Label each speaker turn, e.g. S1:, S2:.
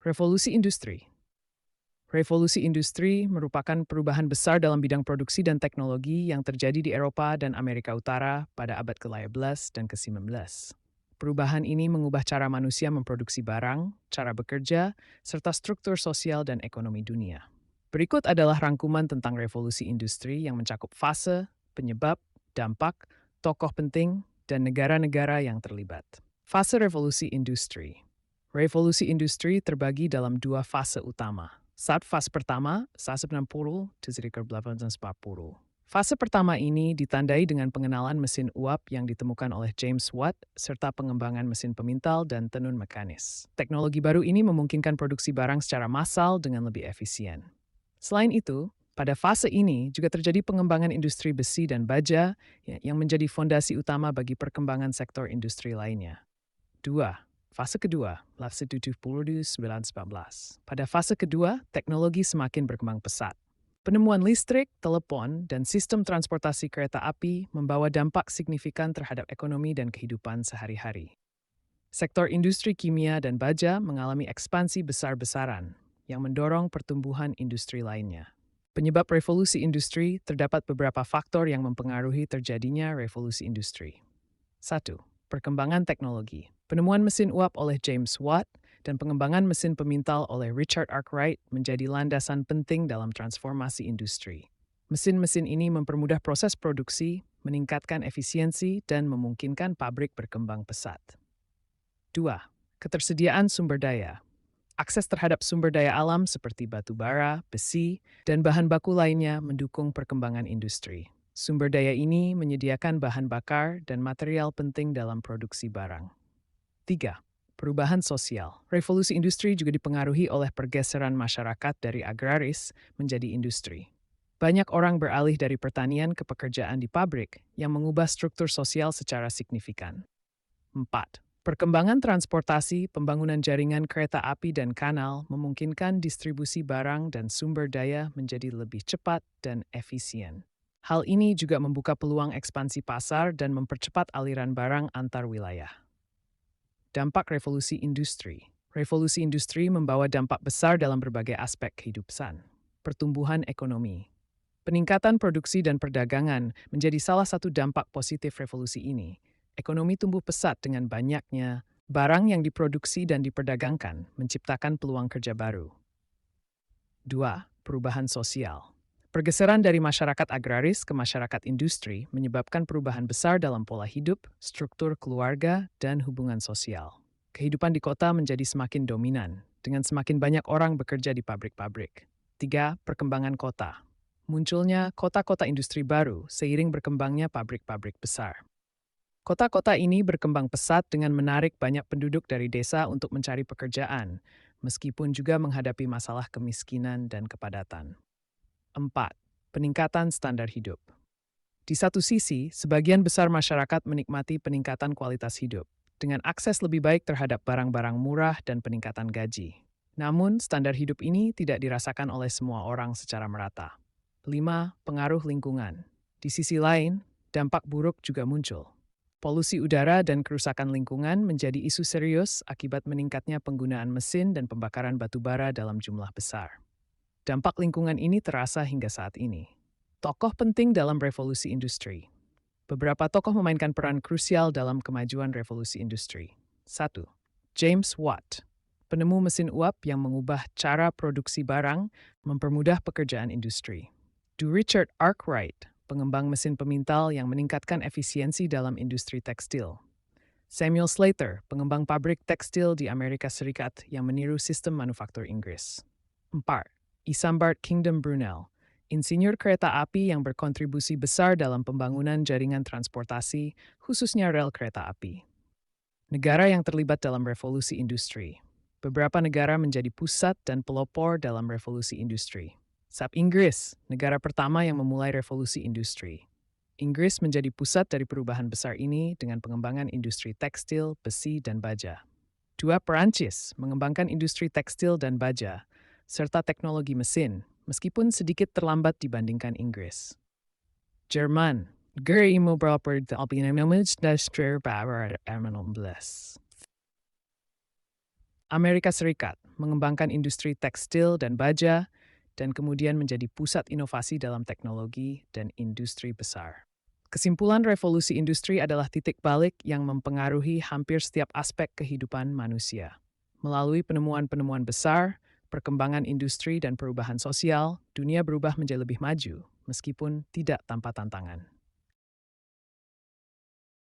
S1: Revolusi industri. Revolusi industri merupakan perubahan besar dalam bidang produksi dan teknologi yang terjadi di Eropa dan Amerika Utara pada abad ke-15 dan ke-19. Perubahan ini mengubah cara manusia memproduksi barang, cara bekerja, serta struktur sosial dan ekonomi dunia. Berikut adalah rangkuman tentang revolusi industri yang mencakup fase, penyebab, dampak, tokoh penting, dan negara-negara yang terlibat. Fase revolusi industri. Revolusi industri terbagi dalam dua fase utama. Saat fase pertama, 1960 ke 1840. Fase pertama ini ditandai dengan pengenalan mesin uap yang ditemukan oleh James Watt serta pengembangan mesin pemintal dan tenun mekanis. Teknologi baru ini memungkinkan produksi barang secara massal dengan lebih efisien. Selain itu, pada fase ini juga terjadi pengembangan industri besi dan baja yang menjadi fondasi utama bagi perkembangan sektor industri lainnya. 2. Fase kedua, 1919. Pada fase kedua, teknologi semakin berkembang pesat. Penemuan listrik, telepon, dan sistem transportasi kereta api membawa dampak signifikan terhadap ekonomi dan kehidupan sehari-hari. Sektor industri kimia dan baja mengalami ekspansi besar-besaran yang mendorong pertumbuhan industri lainnya. Penyebab revolusi industri terdapat beberapa faktor yang mempengaruhi terjadinya revolusi industri. 1. Perkembangan teknologi. Penemuan mesin uap oleh James Watt dan pengembangan mesin pemintal oleh Richard Arkwright menjadi landasan penting dalam transformasi industri. Mesin-mesin ini mempermudah proses produksi, meningkatkan efisiensi, dan memungkinkan pabrik berkembang pesat. 2. Ketersediaan sumber daya. Akses terhadap sumber daya alam seperti batu bara, besi, dan bahan baku lainnya mendukung perkembangan industri. Sumber daya ini menyediakan bahan bakar dan material penting dalam produksi barang. 3. Perubahan sosial. Revolusi industri juga dipengaruhi oleh pergeseran masyarakat dari agraris menjadi industri. Banyak orang beralih dari pertanian ke pekerjaan di pabrik yang mengubah struktur sosial secara signifikan. 4. Perkembangan transportasi, pembangunan jaringan kereta api dan kanal memungkinkan distribusi barang dan sumber daya menjadi lebih cepat dan efisien. Hal ini juga membuka peluang ekspansi pasar dan mempercepat aliran barang antar wilayah. Dampak revolusi industri. Revolusi industri membawa dampak besar dalam berbagai aspek kehidupan. Pertumbuhan ekonomi. Peningkatan produksi dan perdagangan menjadi salah satu dampak positif revolusi ini. Ekonomi tumbuh pesat dengan banyaknya barang yang diproduksi dan diperdagangkan, menciptakan peluang kerja baru. 2. Perubahan sosial. Pergeseran dari masyarakat agraris ke masyarakat industri menyebabkan perubahan besar dalam pola hidup, struktur keluarga, dan hubungan sosial. Kehidupan di kota menjadi semakin dominan, dengan semakin banyak orang bekerja di pabrik-pabrik. 3. Perkembangan kota. Munculnya kota-kota industri baru seiring berkembangnya pabrik-pabrik besar. Kota-kota ini berkembang pesat dengan menarik banyak penduduk dari desa untuk mencari pekerjaan, meskipun juga menghadapi masalah kemiskinan dan kepadatan. 4. Peningkatan standar hidup. Di satu sisi, sebagian besar masyarakat menikmati peningkatan kualitas hidup, dengan akses lebih baik terhadap barang-barang murah dan peningkatan gaji. Namun, standar hidup ini tidak dirasakan oleh semua orang secara merata. 5. Pengaruh lingkungan. Di sisi lain, dampak buruk juga muncul. Polusi udara dan kerusakan lingkungan menjadi isu serius akibat meningkatnya penggunaan mesin dan pembakaran batu bara dalam jumlah besar. Dampak lingkungan ini terasa hingga saat ini. Tokoh penting dalam revolusi industri. Beberapa tokoh memainkan peran krusial dalam kemajuan revolusi industri. 1. James Watt, penemu mesin uap yang mengubah cara produksi barang, mempermudah pekerjaan industri. 2. Richard Arkwright, pengembang mesin pemintal yang meningkatkan efisiensi dalam industri tekstil. Samuel Slater, pengembang pabrik tekstil di Amerika Serikat yang meniru sistem manufaktur Inggris. 4. Isambard Kingdom Brunel, insinyur kereta api yang berkontribusi besar dalam pembangunan jaringan transportasi, khususnya rel kereta api. Negara yang terlibat dalam revolusi industri. Beberapa negara menjadi pusat dan pelopor dalam revolusi industri. Inggris, negara pertama yang memulai revolusi industri. Inggris menjadi pusat dari perubahan besar ini dengan pengembangan industri tekstil, besi, dan baja. 2. Perancis, mengembangkan industri tekstil dan baja, serta teknologi mesin, meskipun sedikit terlambat dibandingkan Inggris. Jerman, Amerika Serikat mengembangkan industri tekstil dan baja, dan kemudian menjadi pusat inovasi dalam teknologi dan industri besar. Kesimpulan revolusi industri adalah titik balik yang mempengaruhi hampir setiap aspek kehidupan manusia. Melalui penemuan-penemuan besar, perkembangan industri dan perubahan sosial, dunia berubah menjadi lebih maju, meskipun tidak tanpa tantangan.